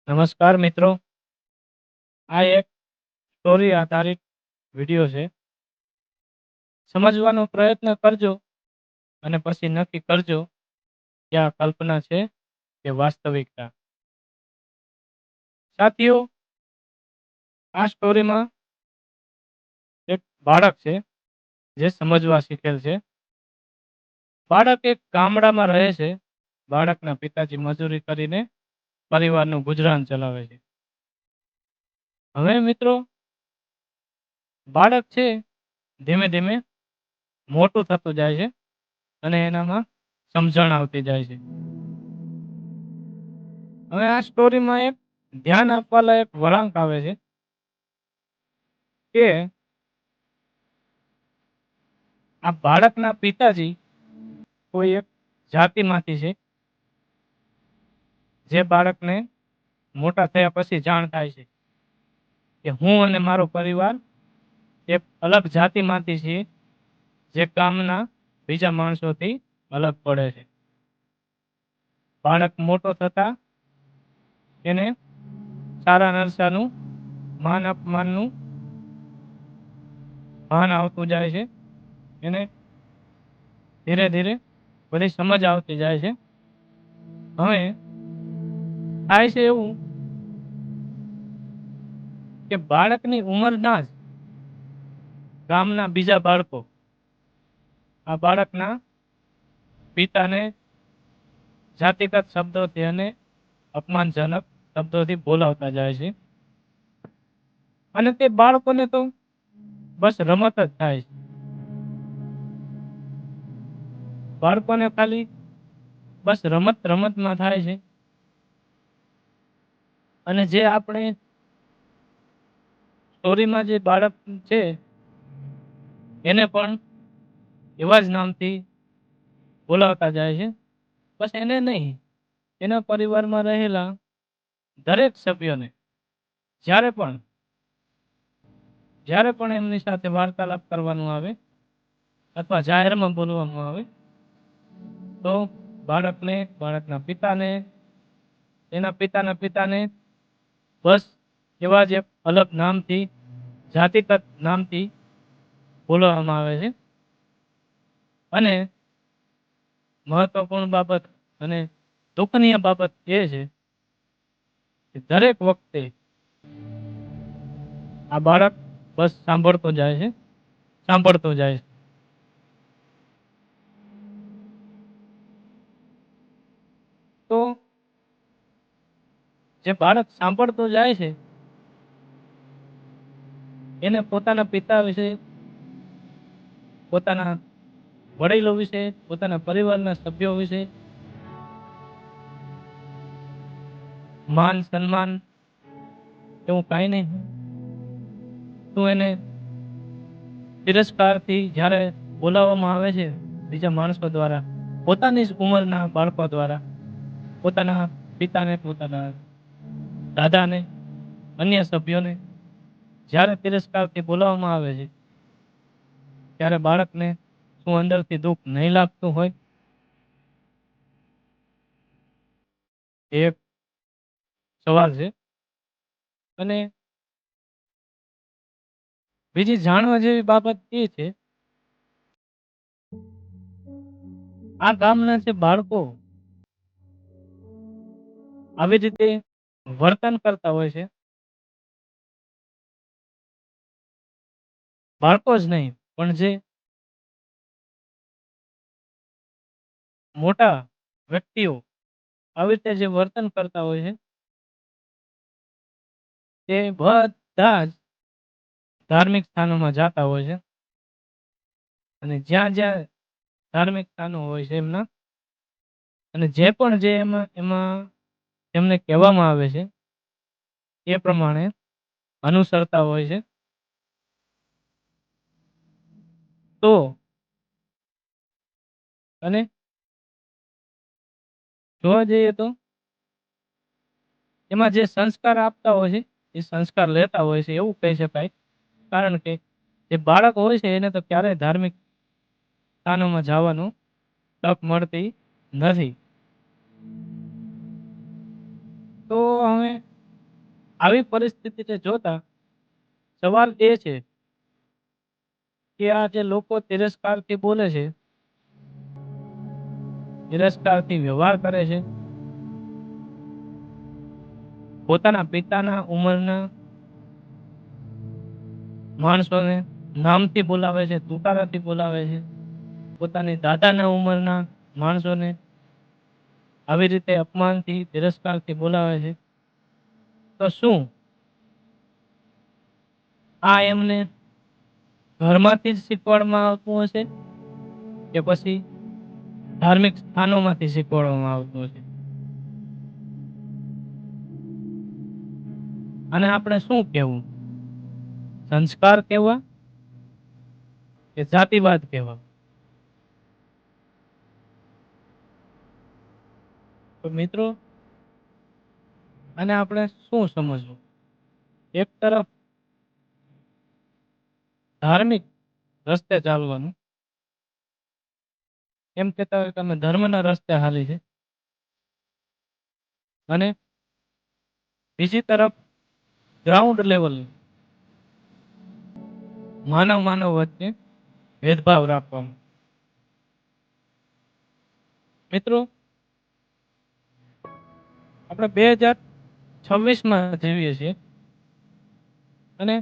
નમસ્કાર મિત્રો, આ એક સ્ટોરી આધારિત વિડીયો છે. સમજવાનો પ્રયત્ન કરજો અને પછી નક્કી કરજો કે આ કલ્પના છે કે વાસ્તવિકતા. સાથીઓ, આ સ્ટોરીમાં એક બાળક છે જે સમજવા શીખેલ છે. બાળક એક ગામડામાં રહે છે. બાળકના પિતાજી મજૂરી કરીને પરિવારનું ગુજરાન ચલાવે છે. હવે મિત્રો, બાળક છે ધીમે ધીમે મોટું થતું જાય છે અને એનામાં સમજણ આવતી જાય છે. હવે આ સ્ટોરીમાં એક ધ્યાન આપવા લાયક વળાંક આવે છે કે આ બાળકના પિતાજી કોઈ એક જાતિમાંથી છે, જે બાળકને મોટા થયા પછી જાણ થાય છે કે હું અને મારો પરિવાર એક અલગ જાતિમાંથી છીએ, જે ગામના બીજા માણસોથી અલગ પડે છે. બાળક મોટો થતા એને સારા નરસાનું માન અપમાનનું ભાન આવતું જાય છે. એને ધીરે ધીરે બધી સમજ આવતી જાય છે. હવે થાય છે એવું કે બાળકની ઉંમરના જ ગામના બીજા બાળકો આ બાળકના પિતાને જાતિગત શબ્દોથી અને અપમાનજનક શબ્દોથી બોલાવતા જાય છે. અને તે બાળકોને તો બસ રમત જ થાય છે. બાળકોને ખાલી બસ રમતમાં થાય છે. અને જે આપણે સ્ટોરીમાં જે બાળક છે એને પણ એવા જ નામથી બોલાવતા જાય છે. બસ એને નહીં, એના પરિવારમાં રહેલા દરેક સભ્યોને જ્યારે પણ એમની સાથે વાર્તાલાપ કરવાનું આવે અથવા જાહેરમાં બોલવાનું આવે તો બાળકને, બાળકના પિતાને, એના પિતાના પિતાને બસ એવા જ એક અલગ નામથી, જાતિગત નામથી બોલવામાં આવે છે. અને મહત્વપૂર્ણ બાબત અને દુઃખનીય બાબત એ છે કે દરેક વખતે આ બાળક બસ સાંભળતો જાય છે. તો જે બાળક સાંભળતો જાય છે એને પોતાના પિતા વિશે, પોતાના વડીલો વિશે, પોતાના પરિવારના સભ્યો વિશે માન સન્માન એવું કાંઈ નહીં. તું એને તિરસ્કારથી જ્યારે બોલાવવામાં આવે છે બીજા માણસો દ્વારા, પોતાની જ ઉંમરના બાળકો દ્વારા, પોતાના પિતાને, પોતાના દાદાને, અન્ય સભ્યોને જ્યારે તિરસ્કારથી બોલાવવામાં આવે છે ત્યારે બાળકને શું અંદરથી દુઃખ નહીં લાગતું હોય? એક સવાલ છે. અને બીજી જાણવા જેવી બાબત એ છે, આ ગામના જે બાળકો આવી રીતે વર્તન કરતા હોય છે, બાળકો જ નહીં પણ જે મોટા વ્યક્તિઓ આવી રીતે જે વર્તન કરતા હોય છે તે બધા જ ધાર્મિક સ્થાનોમાં જાતા હોય છે. અને જ્યાં જ્યાં ધાર્મિક સ્થાનો હોય છે એમના, અને જે પણ જે એમાં એમને કહેવામાં આવે છે એ પ્રમાણે અનુસરતા હોય છે. તો અને જોવા જઈએ તો એમાં જે સંસ્કાર આપતા હોય છે એ સંસ્કાર લેતા હોય છે એવું કહી શકાય. કારણ કે જે બાળક હોય છે એને તો ક્યારેય ધાર્મિક સ્થાનોમાં જવાનું તક મળતી નથી. તો હવે આવી પરિસ્થિતિને જોતા સવાલ એ છે કે આ જે લોકો તિરસ્કારથી બોલે છે, તિરસ્કારથી વ્યવહાર કરે છે, પોતાના પિતાના ઉંમરના માણસોને નામથી બોલાવે છે, તુકારાથી બોલાવે છે, પોતાની દાદાના ઉંમરના માણસોને આવી રીતે અપમાનથી, તિરસ્કારથી બોલાવે છે, તો શું આ એમને ઘરમાંથી જ શીખવાડવામાં આવતું હશે કે પછી ધાર્મિક સ્થાનોમાંથી શીખવાડવામાં આવતું હશે? અને આપણે શું કહેવું? સંસ્કાર કહેવા કે જાતિવાદ કહેવા? તો મિત્રો, અને આપણે શું સમજવું? એક તરફ ધાર્મિક રસ્તે ચાલવાનું, એમ કહેતા હોય કે અમે ધર્મના રસ્તે હાલી છે, અને બીજી તરફ ગ્રાઉન્ડ લેવલ માનવ વચ્ચે ભેદભાવ રાખવામાં. મિત્રો, આપણે 2026માં જીવીએ છીએ અને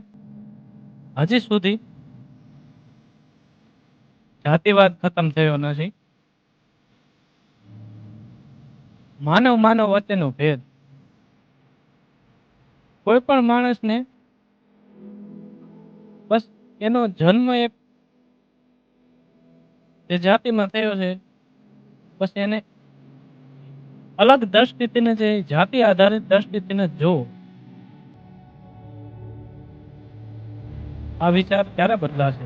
હજી સુધી જાતિવાદ ખતમ થયો નથી. માનવ વચ્ચેનો ભેદ, કોઈ પણ માણસને બસ એનો જન્મ એક જે જાતિમાં થયો છે, બસ એને અલગ દ્રષ્ટિથી જે જાતિ આધારિત દ્રષ્ટિથી જો આ વિચાર ક્યારે બદલાશે?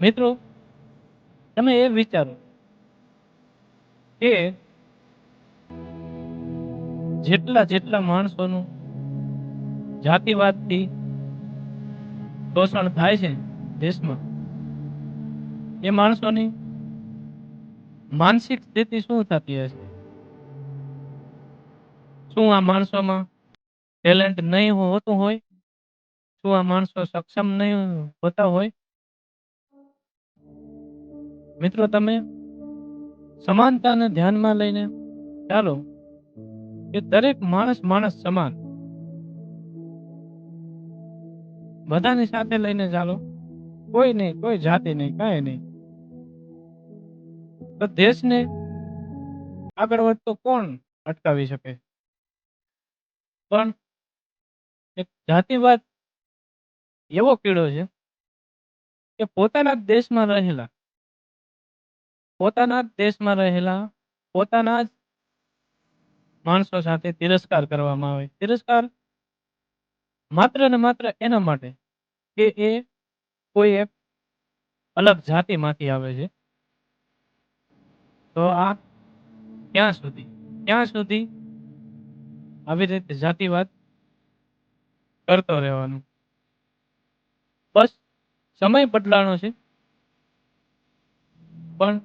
મિત્રો, તમે એ વિચારો કે જેટલા માણસોનું જાતિવાદથી શોષણ થાય છે દેશમાં, એ માણસોની માનસિક સ્થિતિ શું થતી હશે? શું આ માણસોમાં ટેલેન્ટ નહીં હોતું હોય? શું આ માણસો સક્ષમ નહીં હોતા હોય? મિત્રો, તમે સમાનતાને ધ્યાનમાં લઈને ચાલો કે દરેક માણસ સમાન, બધાની સાથે લઈને ચાલો, કોઈ નહીં, કોઈ જાતિ નહીં, કાંઈ નહીં, તો દેશને આગળ વધતો કોણ અટકાવી શકે? પણ એક જાતિવાદ એવો કીડો છે કે પોતાના જ દેશમાં રહેલા, પોતાના જ માણસો સાથે તિરસ્કાર કરવામાં આવે. તિરસ્કાર માત્ર ને માત્ર એના માટે કે એ કોઈ એક અલગ જાતિમાંથી આવે છે. તો આ ક્યાં સુધી આવી રીતે જાતિવાદ કરતો રહેવાનો? બસ સમય બદલાનો છે, પણ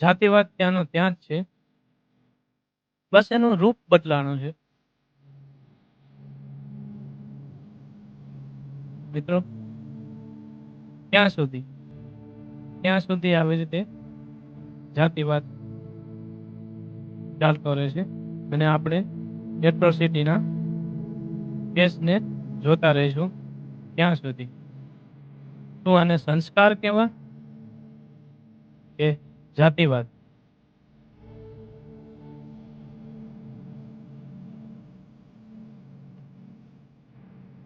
જાતિવાદ ત્યાંનો ત્યાં જ છે. બસ એનું રૂપ બદલાનું છે. મિત્રો, ત્યાં સુધી આવી રીતે જાતિવાદ ચાલતો રહેશે અને આપણે એટ્રોસિટીના કેસને જોતા રહીશું. ત્યાં સુધી શું આને સંસ્કાર કહેવા કે જાતિવાદ?